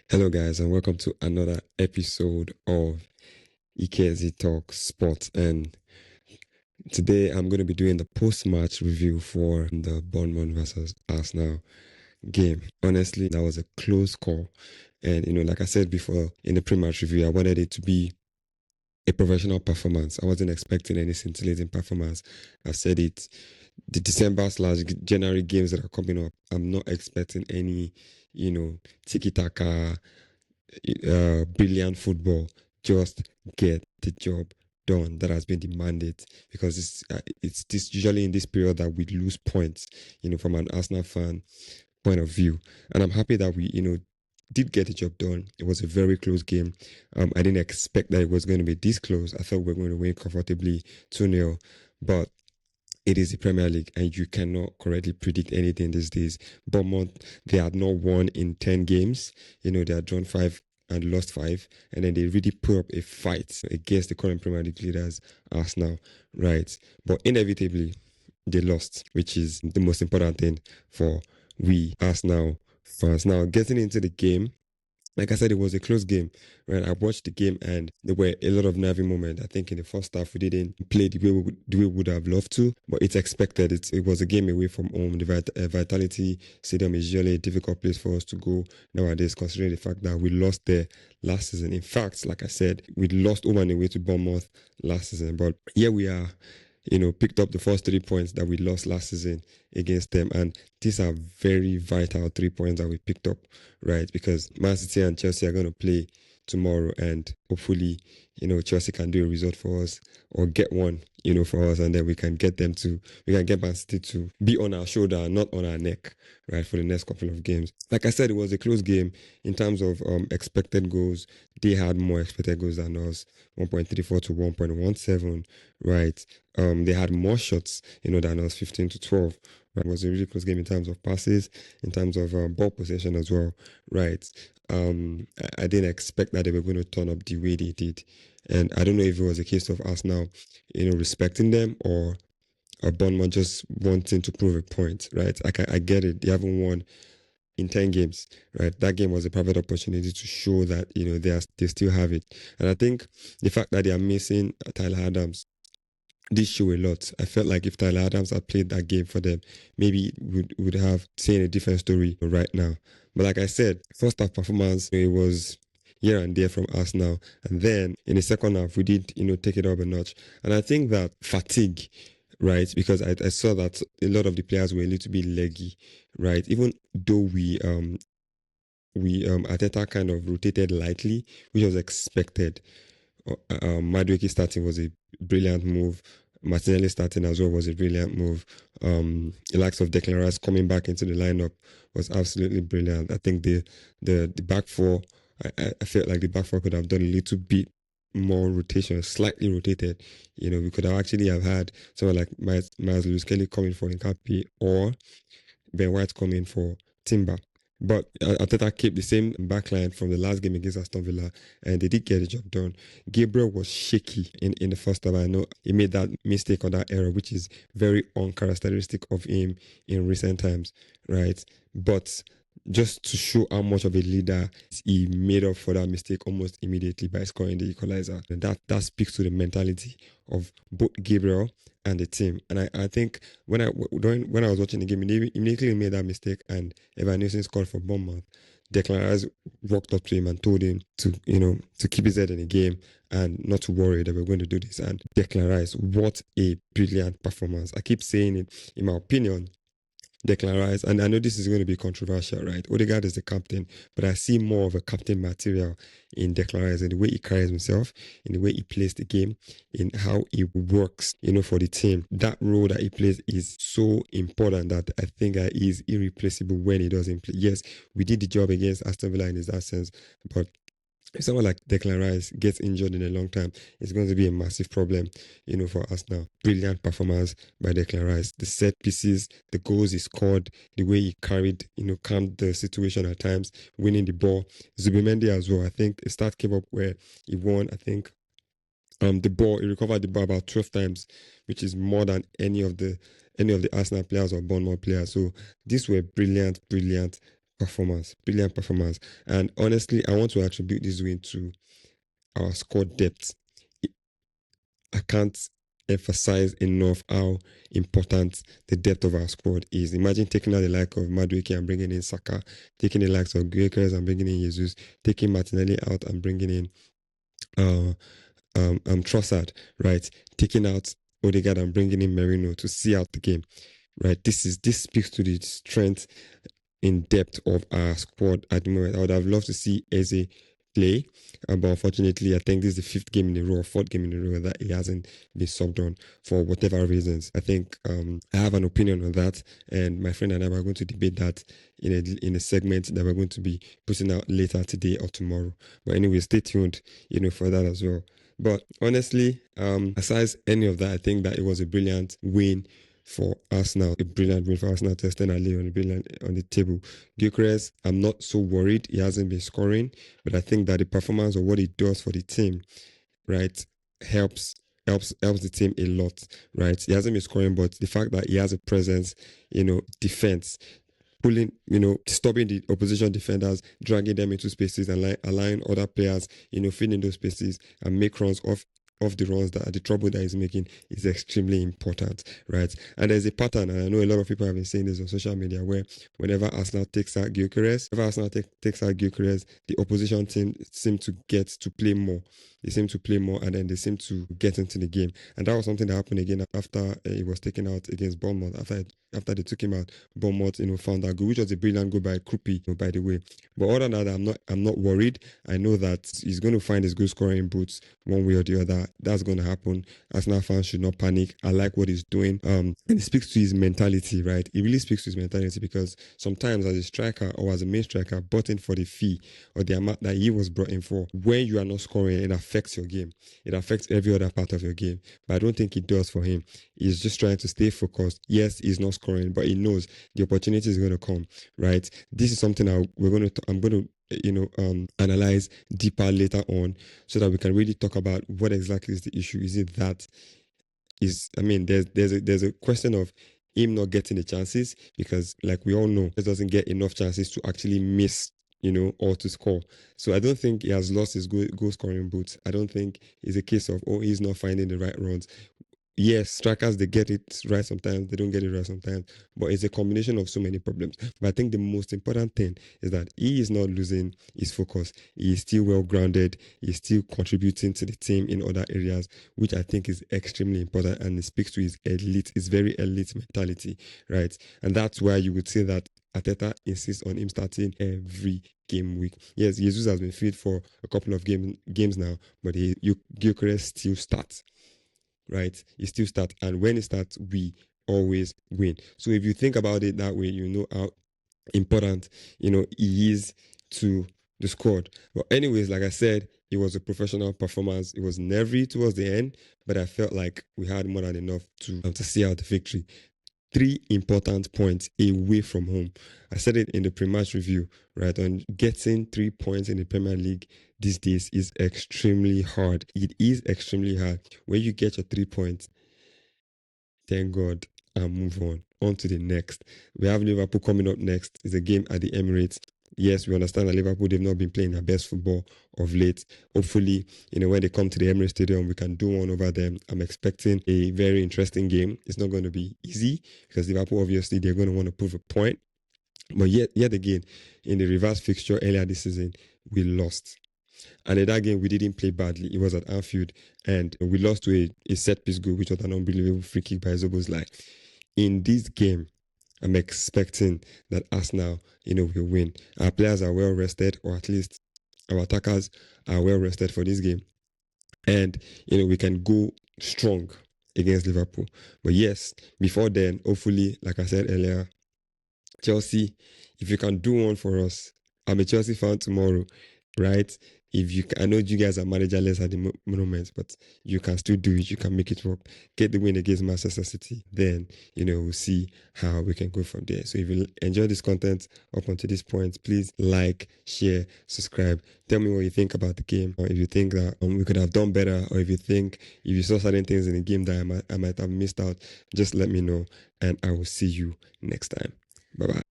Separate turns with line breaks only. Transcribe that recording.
Hello, guys, and welcome to another episode of Ikezy Talk Sports. And today I'm going to be doing the post-match review for the Bournemouth versus Arsenal game. Honestly, that was a close call. And, like I said before in the pre-match review, I wanted it to be a professional performance. I wasn't expecting any scintillating performance. I've said it. The December/January games that are coming up, I'm not expecting any, tiki-taka, brilliant football. Just get the job done that has been demanded, because it's this usually in this period that we lose points, from an Arsenal fan point of view. And I'm happy that we, did get the job done. It was a very close game. I didn't expect that it was going to be this close. I thought we were going to win comfortably 2-0, but it is the Premier League and you cannot correctly predict anything these days. Bournemouth, they had not won in 10 games. They had drawn 5 and lost 5. And then they really put up a fight against the current Premier League leaders, Arsenal, right? But inevitably, they lost, which is the most important thing for we Arsenal fans. Now, getting into the game, like I said, it was a close game, right? I watched the game and there were a lot of nervy moments. I think in the first half we didn't play the way we would have loved to, but it's expected. It was a game away from home. The Vitality Stadium is usually a difficult place for us to go nowadays, considering the fact that we lost there last season. In fact, like I said, we lost home and away to Bournemouth last season, but here we are. Picked up the first 3 points that we lost last season against them. And these are very vital 3 points that we picked up, right? Because Man City and Chelsea are going to play tomorrow, and hopefully, Chelsea can do a result for us or get one, for us, and then we can get Man City to be on our shoulder and not on our neck, right, for the next couple of games. Like I said, it was a close game in terms of expected goals. They had more expected goals than us, 1.34 to 1.17, right? They had more shots, than us, 15 to 12. Right? It was a really close game in terms of passes, in terms of ball possession as well, right? I didn't expect that they were going to turn up the way they did. And I don't know if it was a case of us now, respecting them, or Bournemouth just wanting to prove a point, right? I get it. They haven't won in 10 games, right? That game was a private opportunity to show that, they still have it. And I think the fact that they are missing Tyler Adams did show a lot. I felt like if Tyler Adams had played that game for them, maybe would have seen a different story right now. But like I said, first half performance, it was here and there from us now. And then in the second half, we did, take it up a notch. And I think that fatigue, right? Because I saw that a lot of the players were a little bit leggy, right? Even though we Arteta kind of rotated lightly, which was expected. Madueke starting was a brilliant move. Martinelli starting as well was a brilliant move. The likes of Declan Rice coming back into the lineup was absolutely brilliant. I think the back four, I felt like the back four could have done a little bit more rotation, slightly rotated. We could have actually have had someone like Miles Lewis-Kelly coming for Nkappi, or Ben White coming for Timber. But Arteta kept the same backline from the last game against Aston Villa, and they did get the job done. Gabriel was shaky in the first half. I know he made that mistake or that error, which is very uncharacteristic of him in recent times, right? But just to show how much of a leader, he made up for that mistake almost immediately by scoring the equalizer. And that speaks to the mentality of both Gabriel and the team. And I think when I was watching the game, he immediately made that mistake, and Evan Nielsen scored for Bournemouth. Declan Rice walked up to him and told him to keep his head in the game and not to worry that we're going to do this. And Declan Rice, what a brilliant performance. I keep saying it, in my opinion, Declan Rice, and I know this is going to be controversial, right? Odegaard is the captain, but I see more of a captain material in Declan Rice, in the way he carries himself, in the way he plays the game, in how he works, for the team. That role that he plays is so important that I think he is irreplaceable when he doesn't play. Yes, we did the job against Aston Villa in that sense, but if someone like Declan Rice gets injured in a long time, it's going to be a massive problem, for us now. Brilliant performance by Declan Rice. The set pieces, the goals he scored, the way he carried, calmed the situation at times, winning the ball. Zubimendi as well. I think a start came up where he won, I think, he recovered the ball about 12 times, which is more than any of the Arsenal players or Bournemouth players. So these were brilliant brilliant performance. And honestly, I want to attribute this win to our squad depth. I can't emphasize enough how important the depth of our squad is. Imagine taking out the like of Madueke and bringing in Saka, taking the likes of Gyokeres and bringing in Jesus, taking Martinelli out and bringing in Trossard, right? Taking out Odegaard and bringing in Merino to see out the game, right? This speaks to the strength in depth of our squad at the moment. I would have loved to see Eze play, but unfortunately, I think this is the 5th game in a row, or 4th game in a row that he hasn't been subbed on for whatever reasons. I think I have an opinion on that, and my friend and I are going to debate that in a segment that we're going to be putting out later today or tomorrow. But anyway, stay tuned, for that as well. But honestly, aside any of that, I think that it was a brilliant win for Arsenal, a brilliant win for Arsenal to extend our lead on the table. Gyokeres, I'm not so worried. He hasn't been scoring, but I think that the performance of what he does for the team, right, helps the team a lot, right? He hasn't been scoring, but the fact that he has a presence, defense, pulling, stopping the opposition defenders, dragging them into spaces and allowing other players, feed in those spaces and make runs off the runs that the trouble that he's making is extremely important, right? And there's a pattern, and I know a lot of people have been saying this on social media, where whenever Arsenal takes out Gyokeres, the opposition team seem to get to play more. They seem to play more, and then they seem to get into the game. And that was something that happened again after he was taken out against Bournemouth. After they took him out, Bournemouth, found that goal, which was a brilliant goal by Krupi, by the way. But other than that, I'm not worried. I know that he's going to find his goal scoring boots one way or the other. That's going to happen. Arsenal fans should not panic. I like what he's doing. And it speaks to his mentality, right? It really speaks to his mentality, because sometimes as a striker or as a main striker, bought in for the fee or the amount that he was brought in for, when you are not scoring, it affects your game. It affects every other part of your game. But I don't think it does for him. He's just trying to stay focused. Yes, he's not scoring, but he knows the opportunity is going to come, right? This is something I'm going to analyze deeper later on, so that we can really talk about what exactly is the issue. Is it that there's a question of him not getting the chances, because like we all know, he doesn't get enough chances to actually miss, or to score. So I don't think he has lost his goal scoring boots. I don't think it's a case of, he's not finding the right runs. Yes, strikers, they get it right sometimes, they don't get it right sometimes, but it's a combination of so many problems. But I think the most important thing is that he is not losing his focus. He is still well grounded. He's still contributing to the team in other areas, which I think is extremely important, and it speaks to his very elite mentality, right? And that's why you would say that Arteta insists on him starting every game week. Yes, Jesus has been fit for a couple of games now, but Gyokeres still starts. Right? He still starts, and when he starts, we always win. So if you think about it that way, you know how important he is to the squad. But anyways, like I said, it was a professional performance. It was nervy towards the end, but I felt like we had more than enough to see out the victory. 3 important points away from home. I said it in the pre-match review, right? On getting 3 points in the Premier League these days is extremely hard. It is extremely hard. When you get your 3 points, thank God, and move on to the next. We have Liverpool coming up next. It's a game at the Emirates. Yes, we understand that Liverpool, they've not been playing their best football of late. Hopefully, when they come to the Emirates Stadium, we can do one over them. I'm expecting a very interesting game. It's not going to be easy, because Liverpool, obviously, they're going to want to prove a point. But yet again, in the reverse fixture earlier this season, we lost. And in that game, we didn't play badly. It was at Anfield, and we lost to a set-piece goal, which was an unbelievable free kick by Szoboszlai. In this game, I'm expecting that Arsenal, will win. Our players are well rested, or at least our attackers are well rested for this game. And, we can go strong against Liverpool. But yes, before then, hopefully, like I said earlier, Chelsea, if you can do one for us, I'm a Chelsea fan tomorrow, right? I know you guys are managerless at the moment, but you can still do it. You can make it work. Get the win against Manchester City. Then, we'll see how we can go from there. So if you enjoy this content up until this point, please like, share, subscribe. Tell me what you think about the game. Or if you think that we could have done better, or if you saw certain things in the game that I might have missed out, just let me know, and I will see you next time. Bye-bye.